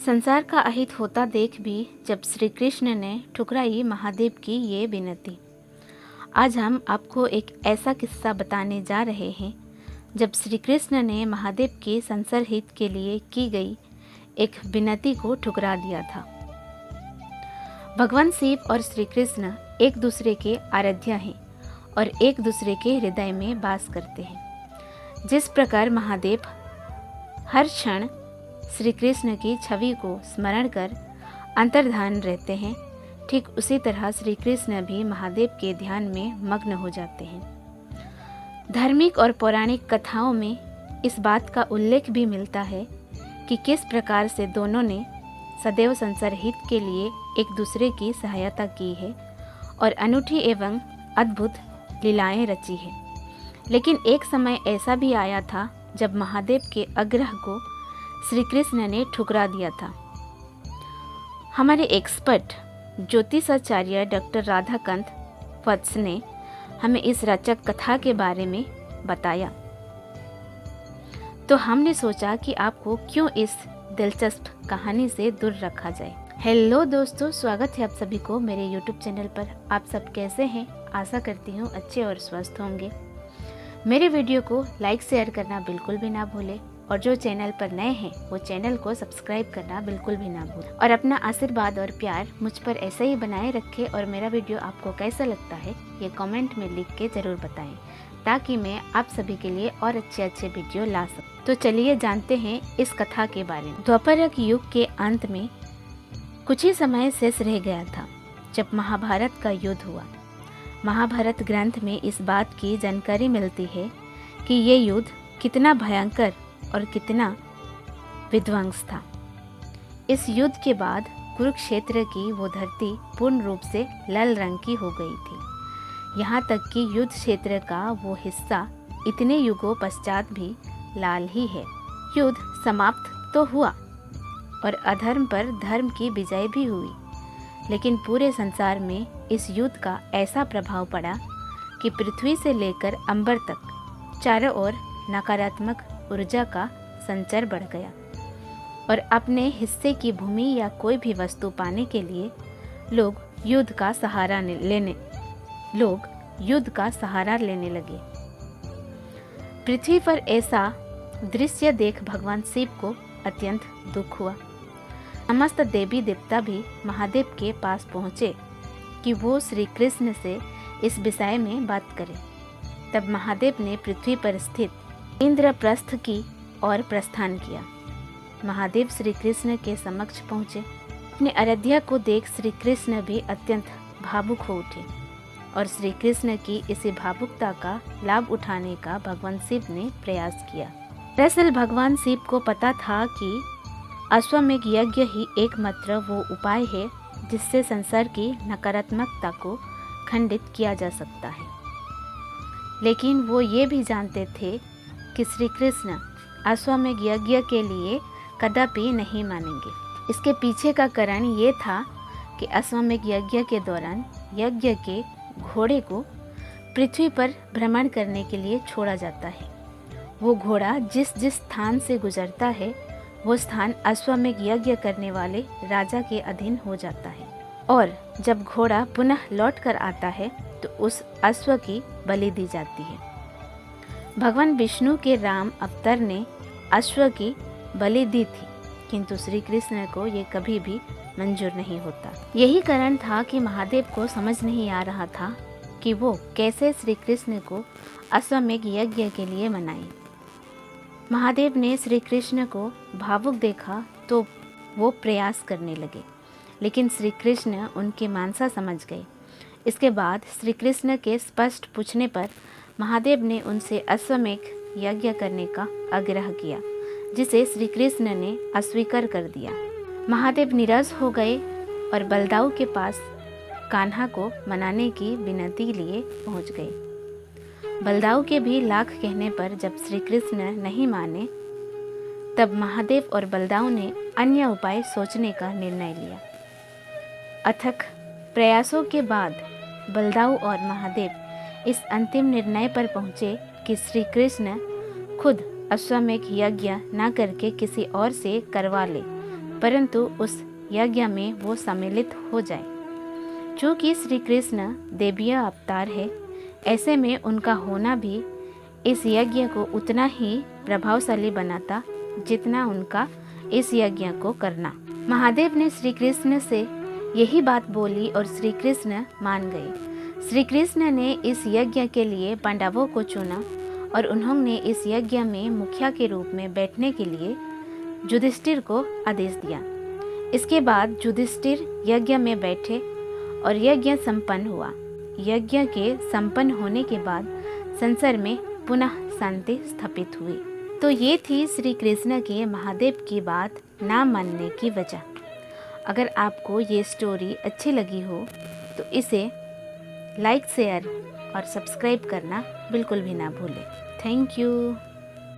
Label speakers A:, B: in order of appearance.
A: संसार का अहित होता देख भी जब श्री कृष्ण ने ठुकराई महादेव की ये विनती। आज हम आपको एक ऐसा किस्सा बताने जा रहे हैं जब श्री कृष्ण ने महादेव के संसार हित के लिए की गई एक विनती को ठुकरा दिया था। भगवान शिव और श्री कृष्ण एक दूसरे के आराध्य हैं और एक दूसरे के हृदय में वास करते हैं। जिस प्रकार महादेव हर क्षण श्री कृष्ण की छवि को स्मरण कर अंतर्धान रहते हैं, ठीक उसी तरह श्री कृष्ण भी महादेव के ध्यान में मग्न हो जाते हैं। धार्मिक और पौराणिक कथाओं में इस बात का उल्लेख भी मिलता है कि किस प्रकार से दोनों ने सदैव संसार हित के लिए एक दूसरे की सहायता की है और अनूठी एवं अद्भुत लीलाएं रची है। लेकिन एक समय ऐसा भी आया था जब महादेव के आग्रह को श्री कृष्ण ने ठुकरा दिया था। हमारे एक्सपर्ट ज्योतिषाचार्य डॉक्टर राधाकांत वत्स ने हमें इस रोचक कथा के बारे में बताया, तो हमने सोचा कि आपको क्यों इस दिलचस्प कहानी से दूर रखा जाए। हेलो दोस्तों, स्वागत है आप सभी को मेरे यूट्यूब चैनल पर। आप सब कैसे हैं? आशा करती हूँ अच्छे और स्वस्थ होंगे। मेरे वीडियो को लाइक शेयर करना बिल्कुल भी ना भूलें और जो चैनल पर नए हैं वो चैनल को सब्सक्राइब करना बिल्कुल भी ना भूलें और अपना आशीर्वाद और प्यार मुझ पर ऐसे ही बनाए रखें। और मेरा वीडियो आपको कैसा लगता है ये कमेंट में लिख के ज़रूर बताएं, ताकि मैं आप सभी के लिए और अच्छे वीडियो ला सकूं। तो चलिए जानते हैं इस कथा के बारे में। द्वापर युग के अंत में कुछ ही समय शेष रह गया था जब महाभारत का युद्ध हुआ। महाभारत ग्रंथ में इस बात की जानकारी मिलती है कि ये युद्ध कितना भयंकर और कितना विध्वंस था। इस युद्ध के बाद कुरुक्षेत्र की वो धरती पूर्ण रूप से लाल रंग की हो गई थी। यहाँ तक कि युद्ध क्षेत्र का वो हिस्सा इतने युगों पश्चात भी लाल ही है। युद्ध समाप्त तो हुआ और अधर्म पर धर्म की विजय भी हुई, लेकिन पूरे संसार में इस युद्ध का ऐसा प्रभाव पड़ा कि पृथ्वी से लेकर अंबर तक चारों ओर नकारात्मक ऊर्जा का संचार बढ़ गया और अपने हिस्से की भूमि या कोई भी वस्तु पाने के लिए लोग युद्ध का सहारा लेने लगे। पृथ्वी पर ऐसा दृश्य देख भगवान शिव को अत्यंत दुख हुआ। समस्त देवी देवता भी महादेव के पास पहुँचे कि वो श्री कृष्ण से इस विषय में बात करें। तब महादेव ने पृथ्वी पर स्थित इंद्रप्रस्थ की ओर प्रस्थान किया। महादेव श्री कृष्ण के समक्ष पहुँचे। अपने आराध्या को देख श्री कृष्ण भी अत्यंत भावुक हो उठे और श्री कृष्ण की इसी भावुकता का लाभ उठाने का भगवान शिव ने प्रयास किया। दरअसल भगवान शिव को पता था कि अश्वमेघ यज्ञ ही एकमात्र वो उपाय है जिससे संसार की नकारात्मकता को खंडित किया जा सकता है। लेकिन वो ये भी जानते थे कि श्री कृष्ण अश्वमेघ यज्ञ के लिए कदापि नहीं मानेंगे। इसके पीछे का कारण ये था कि अश्वमेघ यज्ञ के दौरान यज्ञ के घोड़े को पृथ्वी पर भ्रमण करने के लिए छोड़ा जाता है। वो घोड़ा जिस स्थान से गुजरता है वो स्थान अश्वमेघ यज्ञ करने वाले राजा के अधीन हो जाता है और जब घोड़ा पुनः लौट कर आता है तो उस अश्व की बलि दी जाती है। भगवान विष्णु के राम अवतार ने अश्व की बलि दी थी, किंतु श्री कृष्ण को ये कभी भी मंजूर नहीं होता। यही कारण था कि महादेव को समझ नहीं आ रहा था कि वो कैसे श्री कृष्ण को अश्वमेघ यज्ञ के लिए मनाए। महादेव ने श्री कृष्ण को भावुक देखा तो वो प्रयास करने लगे, लेकिन श्री कृष्ण उनकी मानसा समझ गए। इसके बाद श्री कृष्ण के स्पष्ट पूछने पर महादेव ने उनसे अश्वमेघ यज्ञ करने का आग्रह किया, जिसे श्री कृष्ण ने अस्वीकार कर दिया। महादेव निराश हो गए और बलदाऊ के पास कान्हा को मनाने की विनती लिए पहुंच गए। बलदाऊ के भी लाख कहने पर जब श्री कृष्ण नहीं माने, तब महादेव और बलदाऊ ने अन्य उपाय सोचने का निर्णय लिया। अथक प्रयासों के बाद बलदाऊ और महादेव इस अंतिम निर्णय पर पहुँचे कि श्री कृष्ण खुद अश्वमेघ यज्ञ न करके किसी और से करवा ले परंतु उस यज्ञ में वो सम्मिलित हो जाए। चूँकि श्री कृष्ण देवीय अवतार है, ऐसे में उनका होना भी इस यज्ञ को उतना ही प्रभावशाली बनाता जितना उनका इस यज्ञ को करना। महादेव ने श्री कृष्ण से यही बात बोली और श्री कृष्ण मान गए। श्री कृष्ण ने इस यज्ञ के लिए पांडवों को चुना और उन्होंने इस यज्ञ में मुखिया के रूप में बैठने के लिए युधिष्ठिर को आदेश दिया। इसके बाद युधिष्ठिर यज्ञ में बैठे और यज्ञ संपन्न हुआ। यज्ञ के संपन्न होने के बाद संसार में पुनः शांति स्थापित हुई। तो ये थी श्री कृष्ण के महादेव की बात ना मानने की वजह। अगर आपको ये स्टोरी अच्छी लगी हो तो इसे लाइक, शेयर और सब्सक्राइब करना बिल्कुल भी ना भूलें। Thank you.